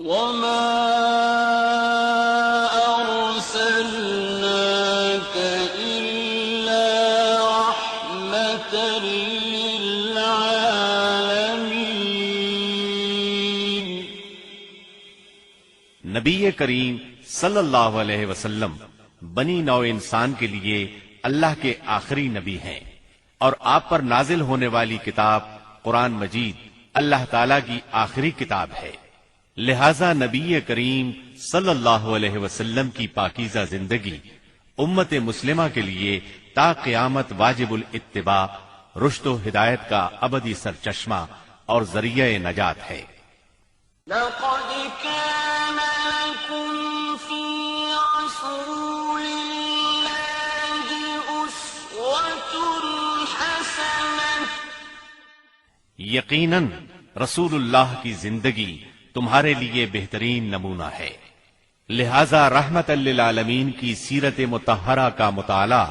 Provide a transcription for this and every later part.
وَمَا أَرْسَلْنَاكَ إِلَّا رَحْمَةً لِّلْعَالَمِينَ۔ نبی کریم صلی اللہ علیہ وسلم بنی نوع انسان کے لیے اللہ کے آخری نبی ہیں، اور آپ پر نازل ہونے والی کتاب قرآن مجید اللہ تعالی کی آخری کتاب ہے، لہذا نبی کریم صلی اللہ علیہ وسلم کی پاکیزہ زندگی امت مسلمہ کے لیے تا قیامت واجب الاتباع، رشد و ہدایت کا ابدی سرچشمہ اور ذریعہ نجات ہے۔ لَقَدْ كَانَ لَكُمْ فِي رَسُولِ اللَّهِ أُسْوَةٌ حَسَنَةٌ۔ یقیناً رسول اللہ کی زندگی تمہارے لیے بہترین نمونہ ہے، لہذا رحمت للعالمین کی سیرت مطہرہ کا مطالعہ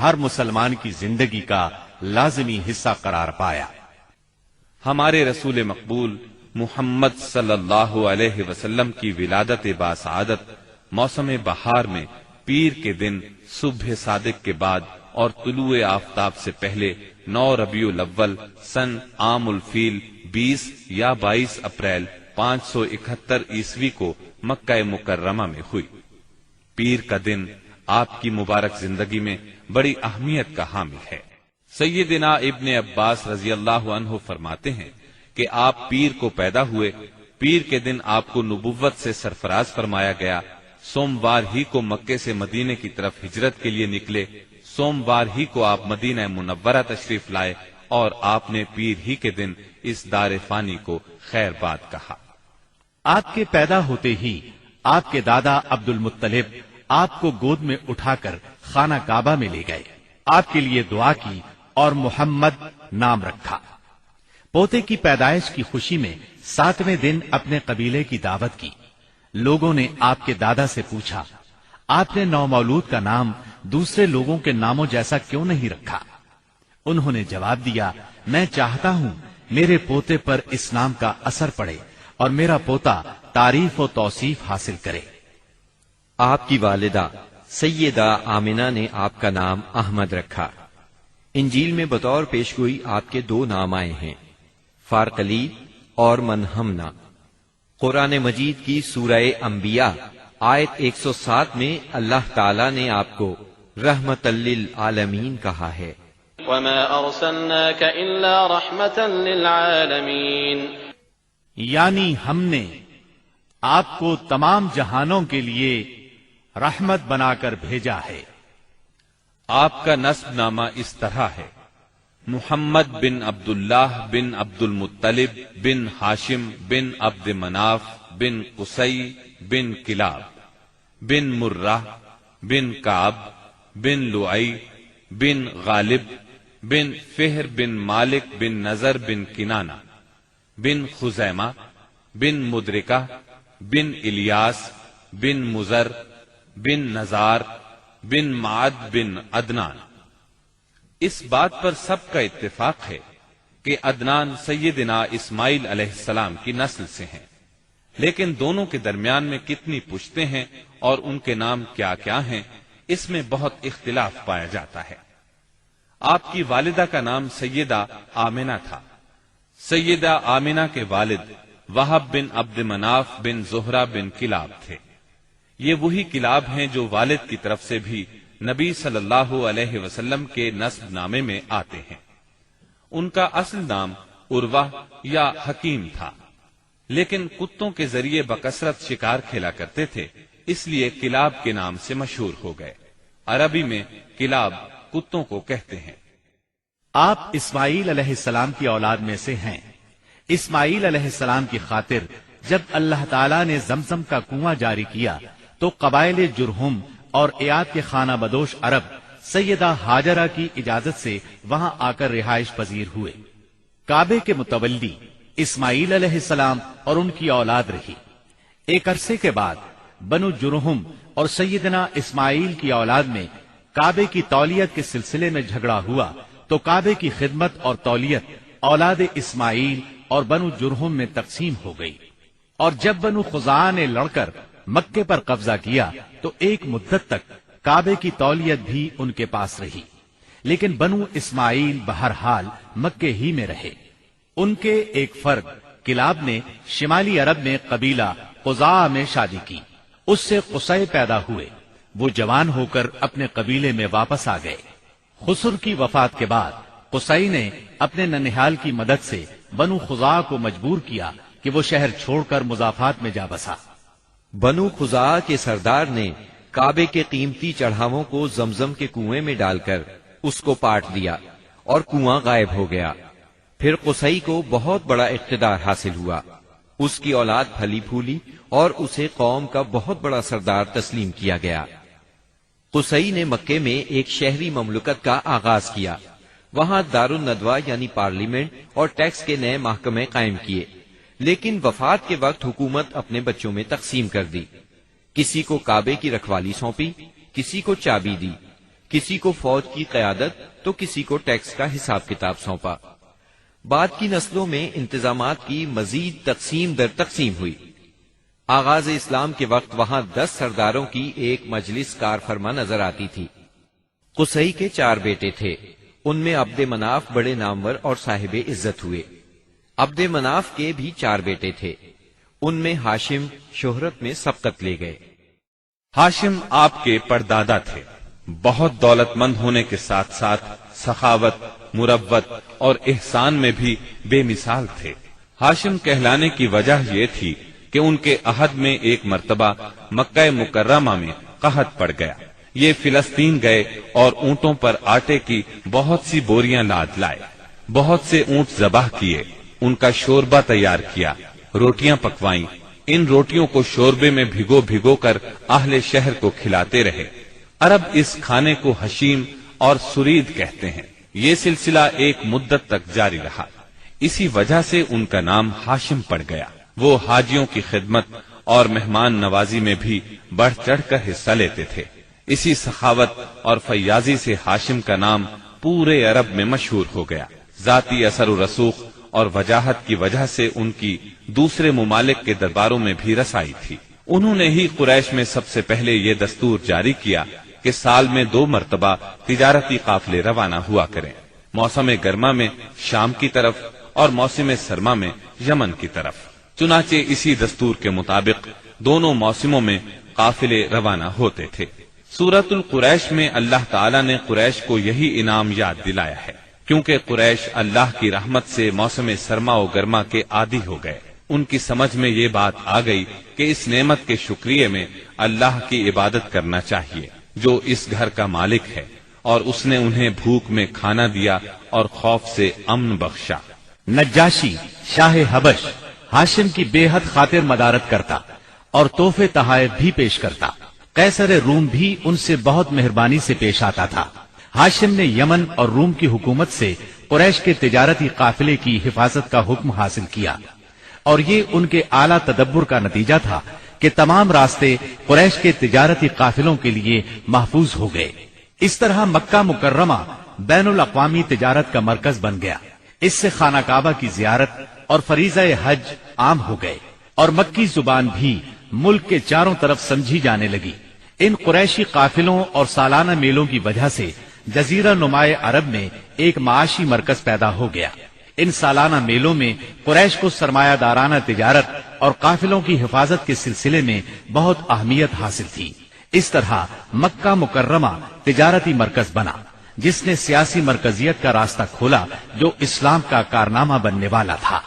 ہر مسلمان کی زندگی کا لازمی حصہ قرار پایا۔ ہمارے رسول مقبول محمد صلی اللہ علیہ وسلم کی ولادت باسعادت موسم بہار میں پیر کے دن صبح صادق کے بعد اور طلوع آفتاب سے پہلے 9 ربیع الاول سن عام الفیل 20 یا 22 اپریل 571 عیسوی کو مکہ مکرمہ میں ہوئی۔ پیر کا دن آپ کی مبارک زندگی میں بڑی اہمیت کا حامل ہے۔ سیدنا ابن عباس رضی اللہ عنہ فرماتے ہیں کہ آپ پیر کو پیدا ہوئے، پیر کے دن آپ کو نبوت سے سرفراز فرمایا گیا، سوموار ہی کو مکے سے مدینے کی طرف ہجرت کے لیے نکلے، سوموار ہی کو آپ مدینہ منورہ تشریف لائے، اور آپ نے پیر ہی کے دن اس دار فانی کو خیر باد کہا۔ آپ کے پیدا ہوتے ہی آپ کے دادا عبد المطلب آپ کو گود میں اٹھا کر خانہ کعبہ میں لے گئے، آپ کے لیے دعا کی اور محمد نام رکھا۔ پوتے کی پیدائش کی خوشی میں 7ویں دن اپنے قبیلے کی دعوت کی۔ لوگوں نے آپ کے دادا سے پوچھا، آپ نے نومولود کا نام دوسرے لوگوں کے ناموں جیسا کیوں نہیں رکھا؟ انہوں نے جواب دیا، میں چاہتا ہوں میرے پوتے پر اس نام کا اثر پڑے اور میرا پوتا تعریف و توصیف حاصل کرے۔ آپ کی والدہ سیدہ آمنہ نے آپ کا نام احمد رکھا۔ انجیل میں بطور پیشگوئی آپ کے 2 نام آئے ہیں، فارقلی اور منہمنا۔ قرآن مجید کی سورہ انبیاء آیت 107 میں اللہ تعالی نے آپ کو رحمت للعالمین کہا ہے۔ وَمَا أَرْسَلْنَاكَ إِلَّا رَحْمَةً لِّلْعَالَمِينَ، یعنی ہم نے آپ کو تمام جہانوں کے لیے رحمت بنا کر بھیجا ہے۔ آپ کا نسب نامہ اس طرح ہے: محمد بن عبداللہ بن عبد المطلب بن ہاشم بن عبد مناف بن قصی بن کلاب بن مرہ بن کعب بن لؤی بن غالب بن فہر بن مالک بن نذر بن کنانہ بن خزیمہ بن مدرکہ بن الیاس بن مزر بن نزار بن معد بن عدنان۔ اس بات پر سب کا اتفاق ہے کہ عدنان سیدنا اسماعیل علیہ السلام کی نسل سے ہیں، لیکن دونوں کے درمیان میں کتنی پشتیں ہیں اور ان کے نام کیا کیا ہیں، اس میں بہت اختلاف پایا جاتا ہے۔ آپ کی والدہ کا نام سیدہ آمنہ تھا۔ سیدہ آمنہ کے والد وہب بن عبد مناف بن زہرہ بن کلاب تھے۔ یہ وہی کلاب ہیں جو والد کی طرف سے بھی نبی صلی اللہ علیہ وسلم کے نسب نامے میں آتے ہیں۔ ان کا اصل نام عروہ یا حکیم تھا، لیکن کتوں کے ذریعے بکثرت شکار کھیلا کرتے تھے، اس لیے کلاب کے نام سے مشہور ہو گئے۔ عربی میں کلاب کتوں کو کہتے ہیں۔ آپ اسماعیل علیہ السلام کی اولاد میں سے ہیں۔ اسماعیل علیہ السلام کی خاطر جب اللہ تعالیٰ نے زمزم کا کنواں جاری کیا تو قبائل جرہم اور ایاد کے خانہ بدوش عرب سیدہ ہاجرہ کی اجازت سے وہاں آ کر رہائش پذیر ہوئے۔ کعبے کے متولی اسماعیل علیہ السلام اور ان کی اولاد رہی۔ ایک عرصے کے بعد بنو جرہم اور سیدنا اسماعیل کی اولاد میں کعبے کی تولیت کے سلسلے میں جھگڑا ہوا تو کعبے کی خدمت اور تولیت اولاد اسماعیل اور بنو جرہم میں تقسیم ہو گئی، اور جب بنو خزاعہ نے لڑ کر مکے پر قبضہ کیا تو ایک مدت تک کعبے کی تولیت بھی ان کے پاس رہی، لیکن بنو اسماعیل بہرحال مکے ہی میں رہے۔ ان کے ایک فرد کلاب نے شمالی عرب میں قبیلہ قزاعہ میں شادی کی، اس سے قصی پیدا ہوئے۔ وہ جوان ہو کر اپنے قبیلے میں واپس آ گئے۔ خسر کی وفات کے بعد قصی نے اپنے ننہال کی مدد سے بنو خزاعہ کو مجبور کیا کہ وہ شہر چھوڑ کر مضافات میں جا بسا۔ بنو خزاعہ کے سردار نے کعبے کے قیمتی چڑھاووں کو زمزم کے کنویں میں ڈال کر اس کو پاٹ دیا اور کنواں غائب ہو گیا۔ پھر قصی کو بہت بڑا اقتدار حاصل ہوا، اس کی اولاد پھلی پھولی اور اسے قوم کا بہت بڑا سردار تسلیم کیا گیا۔ قصی نے مکے میں ایک شہری مملکت کا آغاز کیا، وہاں دار الندوہ یعنی پارلیمنٹ اور ٹیکس کے نئے محکمے قائم کیے، لیکن وفات کے وقت حکومت اپنے بچوں میں تقسیم کر دی۔ کسی کو کعبے کی رکھوالی سونپی، کسی کو چابی دی، کسی کو فوج کی قیادت تو کسی کو ٹیکس کا حساب کتاب سونپا۔ بعد کی نسلوں میں انتظامات کی مزید تقسیم در تقسیم ہوئی۔ آغاز اسلام کے وقت وہاں 10 سرداروں کی ایک مجلس کار فرما نظر آتی تھی۔ قصی کے 4 بیٹے تھے، ان میں عبد مناف بڑے نامور اور صاحب عزت ہوئے۔ عبد مناف کے بھی 4 بیٹے تھے، ان میں ہاشم شہرت میں سبقت لے گئے۔ ہاشم آپ کے پردادا تھے، بہت دولت مند ہونے کے ساتھ ساتھ سخاوت، مروت اور احسان میں بھی بے مثال تھے۔ ہاشم کہلانے کی وجہ یہ تھی کہ ان کے عہد میں ایک مرتبہ مکہ مکرمہ میں قحط پڑ گیا۔ یہ فلسطین گئے اور اونٹوں پر آٹے کی بہت سی بوریاں لاد لائے، بہت سے اونٹ ذبح کیے، ان کا شوربہ تیار کیا، روٹیاں پکوائیں۔ ان روٹیوں کو شوربے میں بھگو بھگو کر اہل شہر کو کھلاتے رہے۔ عرب اس کھانے کو حشیم اور سرید کہتے ہیں۔ یہ سلسلہ ایک مدت تک جاری رہا، اسی وجہ سے ان کا نام ہاشم پڑ گیا۔ وہ حاجیوں کی خدمت اور مہمان نوازی میں بھی بڑھ چڑھ کر حصہ لیتے تھے۔ اسی سخاوت اور فیاضی سے ہاشم کا نام پورے عرب میں مشہور ہو گیا۔ ذاتی اثر و رسوخ اور وجاہت کی وجہ سے ان کی دوسرے ممالک کے درباروں میں بھی رسائی تھی۔ انہوں نے ہی قریش میں سب سے پہلے یہ دستور جاری کیا کہ سال میں 2 مرتبہ تجارتی قافلے روانہ ہوا کریں، موسم گرما میں شام کی طرف اور موسم سرما میں یمن کی طرف۔ چنانچہ اسی دستور کے مطابق دونوں موسموں میں قافلے روانہ ہوتے تھے۔ سورۃ القریش میں اللہ تعالیٰ نے قریش کو یہی انعام یاد دلایا ہے، کیونکہ قریش اللہ کی رحمت سے موسم سرما و گرما کے عادی ہو گئے۔ ان کی سمجھ میں یہ بات آ گئی کہ اس نعمت کے شکریہ میں اللہ کی عبادت کرنا چاہیے جو اس گھر کا مالک ہے، اور اس نے انہیں بھوک میں کھانا دیا اور خوف سے امن بخشا۔ نجاشی شاہ حبش ہاشم کی بے حد خاطر مدارت کرتا اور تحفے تحائف بھی پیش کرتا۔ قیصر روم بھی ان سے بہت مہربانی سے پیش آتا تھا۔ ہاشم نے یمن اور روم کی حکومت سے قریش کے تجارتی قافلے کی حفاظت کا حکم حاصل کیا، اور یہ ان کے اعلیٰ تدبر کا نتیجہ تھا کہ تمام راستے قریش کے تجارتی قافلوں کے لیے محفوظ ہو گئے۔ اس طرح مکہ مکرمہ بین الاقوامی تجارت کا مرکز بن گیا۔ اس سے خانہ کعبہ کی زیارت اور فریضہ حج عام ہو گئے، اور مکی زبان بھی ملک کے چاروں طرف سمجھی جانے لگی۔ ان قریشی قافلوں اور سالانہ میلوں کی وجہ سے جزیرہ نمائے عرب میں ایک معاشی مرکز پیدا ہو گیا۔ ان سالانہ میلوں میں قریش کو سرمایہ دارانہ تجارت اور قافلوں کی حفاظت کے سلسلے میں بہت اہمیت حاصل تھی۔ اس طرح مکہ مکرمہ تجارتی مرکز بنا، جس نے سیاسی مرکزیت کا راستہ کھولا جو اسلام کا کارنامہ بننے والا تھا۔